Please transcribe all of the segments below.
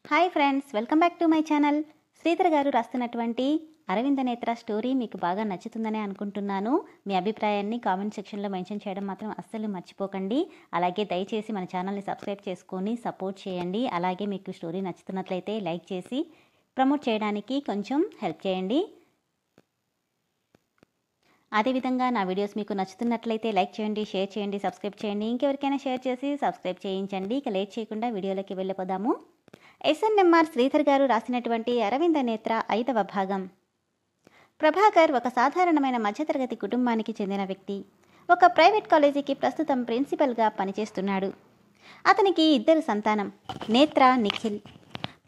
Hi friends, welcome back to my channel. Sridhar గారు రాస్తున్నటువంటి అరవింద నేత్ర story మీకు బాగా నచ్చుతుందని అనుకుంటున్నాను. మీ అభిప్రాయాన్ని కామెంట్ సెక్షన్లో మెన్షన్ చేయడం మాత్రం అస్సలు మర్చిపోకండి. అలాగే దయచేసి మన ఛానల్ని సబ్స్క్రైబ్ చేసుకొని సపోర్ట్ చేయండి. అలాగే మీకు స్టోరీ నచ్చుతున్నట్లయితే లైక్ చేసి ప్రమోట్ చేయడానికి కొంచెం హెల్ప్ చేయండి. అదేవిధంగా నా వీడియోస్ మీకు నచ్చుతున్నట్లయితే లైక్ చేయండి, షేర్ చేయండి, సబ్స్క్రైబ్ చేయండి. ఇంకెవరికైనా షేర్ చేసి సబ్స్క్రైబ్ చేయించండి. ఇక లేట్ చేయకుండా వీడియోలోకి వెళ్ళిపోదాము. ఎస్ఎన్ఎంఆర్ శ్రీధర్ గారు రాసినటువంటి అరవింద నేత్ర 5వ భాగం. ప్రభాకర్ ఒక సాధారణమైన మధ్యతరగతి కుటుంబానికి చెందిన వ్యక్తి. ఒక ప్రైవేట్ కాలేజీకి ప్రస్తుతం ప్రిన్సిపల్గా పనిచేస్తున్నాడు. అతనికి 2 సంతానం, నేత్ర, నిఖిల్.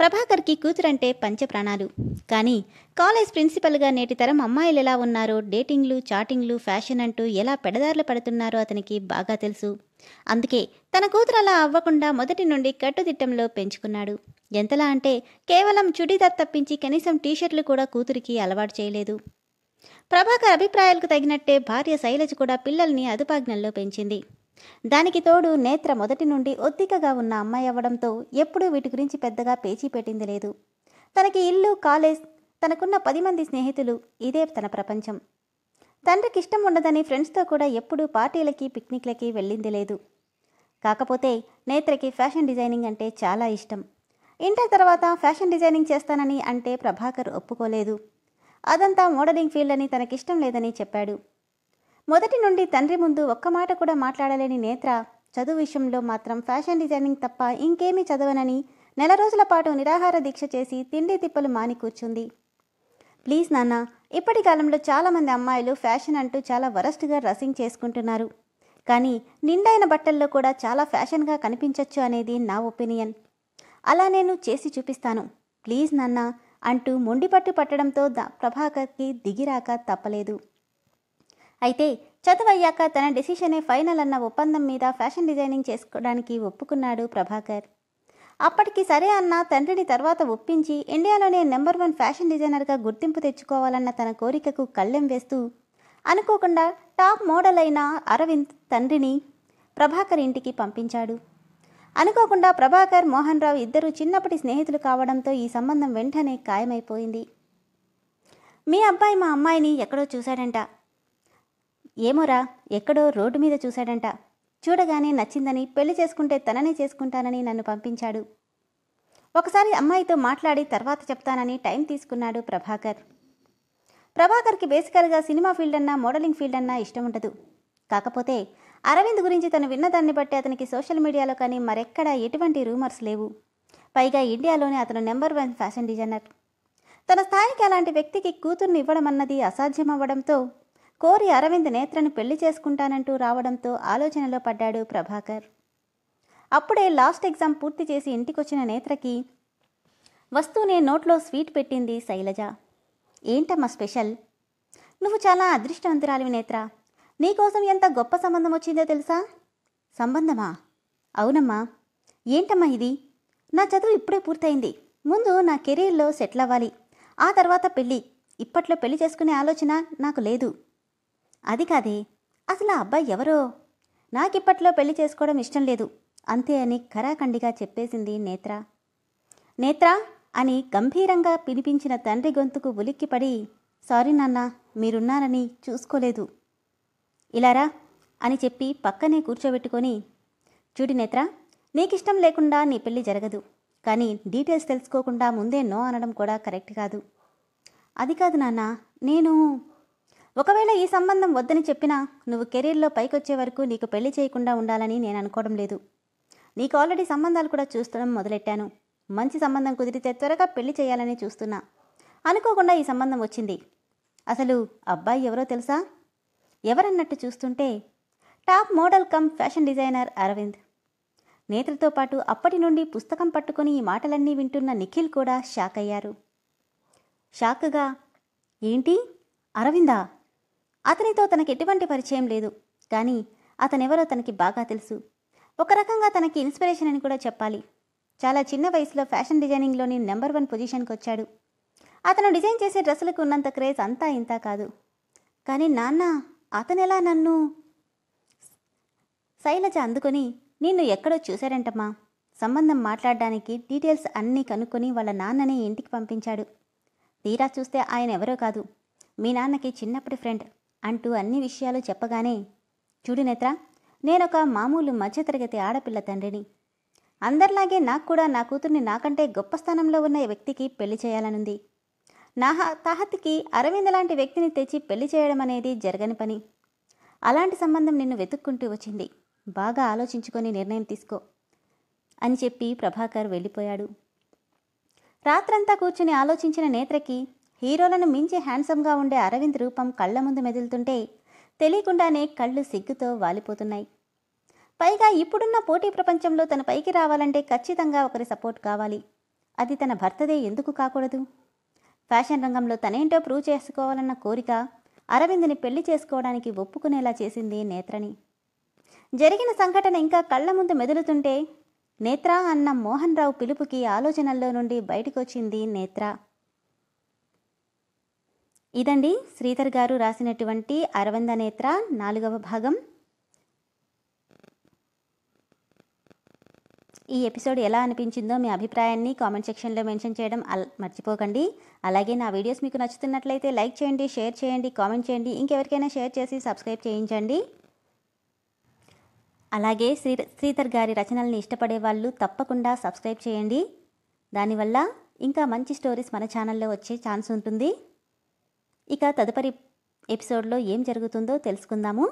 ప్రభాకర్కి కూతురంటే పంచప్రాణాలు. కానీ కాలేజ్ ప్రిన్సిపల్గా నేటి తరం అమ్మాయిలు ఎలా ఉన్నారో, డేటింగ్లు, చాటింగ్లు, ఫ్యాషన్ అంటూ ఎలా పెడదారులు పడుతున్నారో అతనికి బాగా తెలుసు. అందుకే తన కూతురు అలా అవ్వకుండా మొదటి నుండి కట్టుదిట్టంలో పెంచుకున్నాడు. ఎంతలా అంటే కేవలం చుడీదార్ తప్పించి కనీసం టీషర్ట్లు కూడా కూతురికి అలవాటు చేయలేదు. ప్రభాకర్ అభిప్రాయాలకు తగినట్టే భార్య శైలజ కూడా పిల్లల్ని అదుపాజ్ఞల్లో పెంచింది. దానికి తోడు నేత్ర మొదటి నుండి ఒత్తికగా ఉన్న అమ్మాయి అవ్వడంతో ఎప్పుడూ వీటి గురించి పెద్దగా పేచీ పెట్టింది లేదు. తనకి ఇల్లు, కాలేజ్, తనకున్న 10 మంది స్నేహితులు, ఇదే తన ప్రపంచం. తండ్రికి ఇష్టం ఉండదని ఫ్రెండ్స్తో కూడా ఎప్పుడూ పార్టీలకి, పిక్నిక్లకి వెళ్ళింది లేదు. కాకపోతే నేత్రకి ఫ్యాషన్ డిజైనింగ్ అంటే చాలా ఇష్టం. ఇంటర్ తర్వాత ఫ్యాషన్ డిజైనింగ్ చేస్తానని అంటే ప్రభాకర్ ఒప్పుకోలేదు. అదంతా మోడలింగ్ ఫీల్డ్ అని, తనకిష్టం లేదని చెప్పాడు. మొదటి నుండి తండ్రి ముందు ఒక్క మాట కూడా మాట్లాడలేని నేత్ర చదువు విషయంలో మాత్రం ఫ్యాషన్ డిజైనింగ్ తప్ప ఇంకేమీ చదవనని నెల రోజుల పాటు నిరాహార దీక్ష చేసి తిండి తిప్పలు మాని కూర్చుంది. ప్లీజ్ నాన్న, ఇప్పటి కాలంలో చాలామంది అమ్మాయిలు ఫ్యాషన్ అంటూ చాలా వరస్ట్గా డ్రెస్సింగ్ చేసుకుంటున్నారు. కానీ నిండైన బట్టల్లో కూడా చాలా ఫ్యాషన్గా కనిపించవచ్చు అనేది నా ఒపీనియన్. అలా నేను చేసి చూపిస్తాను, ప్లీజ్ నాన్న అంటూ మొండిపట్టు పట్టడంతో ప్రభాకర్కి దిగిరాక తప్పలేదు. అయితే చదువయ్యాక తన డెసిషనే ఫైనల్ అన్న ఒప్పందం మీద ఫ్యాషన్ డిజైనింగ్ చేసుకోవడానికి ఒప్పుకున్నాడు ప్రభాకర్. అప్పటికి సరే అన్న తండ్రిని తర్వాత ఒప్పించి ఇండియాలోనే నెంబర్ 1 ఫ్యాషన్ డిజైనర్గా గుర్తింపు తెచ్చుకోవాలన్న తన కోరికకు కళ్ళెం వేస్తూ అనుకోకుండా టాప్ మోడల్ అయిన అరవింద్ తండ్రిని ప్రభాకర్ ఇంటికి పంపించాడు. అనుకోకుండా ప్రభాకర్, మోహన్ రావు ఇద్దరు చిన్నప్పటి స్నేహితులు కావడంతో ఈ సంబంధం వెంటనే ఖాయమైపోయింది. మీ అబ్బాయి మా అమ్మాయిని ఎక్కడో చూశాడంట. ఏమోరా, ఎక్కడో రోడ్డు మీద చూశాడంట. చూడగానే నచ్చిందని, పెళ్లి చేసుకుంటే తననే చేసుకుంటానని నన్ను పంపించాడు. ఒకసారి అమ్మాయితో మాట్లాడి తర్వాత చెప్తానని టైం తీసుకున్నాడు ప్రభాకర్. ప్రభాకర్కి బేసికల్గా సినిమా ఫీల్డ్ అన్నా, మోడలింగ్ ఫీల్డ్ అన్నా ఇష్టం ఉండదు. కాకపోతే అరవింద్ గురించి తను విన్నదాన్ని బట్టి అతనికి సోషల్ మీడియాలో కానీ మరెక్కడా ఎటువంటి రూమర్స్ లేవు. పైగా ఇండియాలోనే అతను నెంబర్ 1 ఫ్యాషన్ డిజైనర్. తన స్థాయికి అలాంటి వ్యక్తికి కూతుర్ని ఇవ్వడం అన్నది అసాధ్యం అవ్వడంతో కోరి అరవింద్ నేత్రను పెళ్లి చేసుకుంటానంటూ రావడంతో ఆలోచనలో పడ్డాడు ప్రభాకర్. అప్పుడే లాస్ట్ ఎగ్జామ్ పూర్తి చేసి ఇంటికొచ్చిన నేత్రకి వస్తూనే నోట్లో స్వీట్ పెట్టింది శైలజ. ఏంటమ్మా స్పెషల్? నువ్వు చాలా అదృష్టవంతురాలివి నేత్ర. నీకోసం ఎంత గొప్ప సంబంధం వచ్చిందో తెలుసా? సంబంధమా? అవునమ్మా. ఏంటమ్మా ఇది? నా చదువు ఇప్పుడే పూర్తయింది. ముందు నా కెరీర్లో సెటిల్ అవ్వాలి, ఆ తర్వాత పెళ్ళి. ఇప్పట్లో పెళ్లి చేసుకునే ఆలోచన నాకు లేదు. అది కాదే, అసలు ఆ అబ్బాయి ఎవరో? నాకిప్పట్లో పెళ్లి చేసుకోవడం ఇష్టం లేదు అంతే అని ఖరాఖండిగా చెప్పేసింది నేత్ర. నేత్ర అని గంభీరంగా పిలిపించిన తండ్రి గొంతుకు ఉలిక్కిపడి, సారీ నాన్న, మీరున్నారని చూసుకోలేదు. ఇలారా అని చెప్పి పక్కనే కూర్చోబెట్టుకొని, చూడు నేత్ర, నీకిష్టం లేకుండా నీ పెళ్లి జరగదు. కానీ డీటెయిల్స్ తెలుసుకోకుండా ముందే నో అనడం కూడా కరెక్ట్ కాదు. అది కాదు నాన్న, నేను ఒకవేళ ఈ సంబంధం వద్దని చెప్పినా నువ్వు కెరీర్లో పైకొచ్చే వరకు నీకు పెళ్లి చేయకుండా ఉండాలని నేను అనుకోవడం లేదు. నీకు ఆల్రెడీ సంబంధాలు కూడా చూస్తడం మొదలెట్టాను. మంచి సంబంధం కుదిరితే త్వరగా పెళ్లి చేయాలని చూస్తున్నా. అనుకోకుండా ఈ సంబంధం వచ్చింది. అసలు అబ్బాయి ఎవరో తెలుసా? ఎవరన్నట్టు చూస్తుంటే top model cum fashion designer Aravind. నేత్రతో పాటు అప్పటి నుండి పుస్తకం పట్టుకుని ఈ మాటలన్నీ వింటున్న నిఖిల్ కూడా షాక్ అయ్యారు. షాక్గా, ఏంటి అరవిందా? అతనితో తనకి ఎటువంటి పరిచయం లేదు. కానీ అతనెవరో తనకి బాగా తెలుసు. ఒక రకంగా తనకి ఇన్స్పిరేషన్ అని కూడా చెప్పాలి. చాలా చిన్న వయసులో ఫ్యాషన్ డిజైనింగ్లోని నెంబర్ 1 పొజిషన్కి వచ్చాడు. అతను డిజైన్ చేసే డ్రెస్సులకు ఉన్నంత క్రేజ్ అంతా ఇంతా కాదు. కానీ నాన్న, అతనెలా నన్ను? శైలజ అందుకొని, నిన్ను ఎక్కడో చూశాడంటమ్మా. సంబంధం మాట్లాడడానికి డీటెయిల్స్ అన్నీ కనుక్కొని వాళ్ళ నాన్నని ఇంటికి పంపించాడు. తీరా చూస్తే ఆయన ఎవరో కాదు, మీ నాన్నకి చిన్నప్పటి ఫ్రెండ్ అంటూ అన్ని విషయాలు చెప్పగానే, చూడు నేత్ర, నేనొక మామూలు మధ్యతరగతి ఆడపిల్ల తండ్రిని. అందరిలాగే నాకు కూడా నా కూతుర్ని నాకంటే గొప్ప స్థానంలో ఉన్న వ్యక్తికి పెళ్లి చేయాలనుంది. నా తాహతికి అరవింద్ లాంటి వ్యక్తిని తెచ్చి పెళ్లి చేయడం అనేది జరగని పని. అలాంటి సంబంధం నిన్ను వెతుక్కుంటూ వచ్చింది. బాగా ఆలోచించుకొని నిర్ణయం తీసుకో అని చెప్పి ప్రభాకర్ వెళ్ళిపోయాడు. రాత్రంతా కూర్చుని ఆలోచించిన నేత్రకి హీరోలను మించి హ్యాండ్సమ్గా ఉండే అరవింద్ రూపం కళ్ల ముందు మెదులుతుంటే తెలియకుండానే కళ్ళు సిగ్గుతో వాలిపోతున్నాయి. పైగా ఇప్పుడున్న పోటీ ప్రపంచంలో తన పైకి రావాలంటే ఖచ్చితంగా ఒకరి సపోర్ట్ కావాలి. అది తన భర్తదే ఎందుకు కాకూడదు? ఫ్యాషన్ రంగంలో తనేంటో ప్రూవ్ చేసుకోవాలన్న కోరిక అరవింద్ని పెళ్లి చేసుకోవడానికి ఒప్పుకునేలా చేసింది నేత్రని. జరిగిన సంఘటన ఇంకా కళ్ల ముందు మెదులుతుంటే నేత్ర అన్న మోహన్ రావు పిలుపుకి ఆలోచనల్లో నుండి బయటకొచ్చింది నేత్ర. ఇదండి శ్రీధర్ గారు రాసినటువంటి అరవింద నేత్ర 4వ భాగం. ఈ ఎపిసోడ్ ఎలా అనిపించిందో మీ అభిప్రాయాన్ని కామెంట్ సెక్షన్లో మెన్షన్ చేయడం మర్చిపోకండి. అలాగే నా వీడియోస్ మీకు నచ్చుతున్నట్లయితే లైక్ చేయండి, షేర్ చేయండి, కామెంట్ చేయండి. ఇంకెవరికైనా షేర్ చేసి సబ్స్క్రైబ్ చేయించండి. అలాగే శ్రీధర్ గారి రచనల్ని ఇష్టపడే వాళ్ళు తప్పకుండా సబ్స్క్రైబ్ చేయండి. దానివల్ల ఇంకా మంచి స్టోరీస్ మన ఛానల్లో వచ్చే ఛాన్స్ ఉంటుంది. ఇక తదుపరి ఎపిసోడ్లో ఏం జరుగుతుందో తెలుసుకుందాము.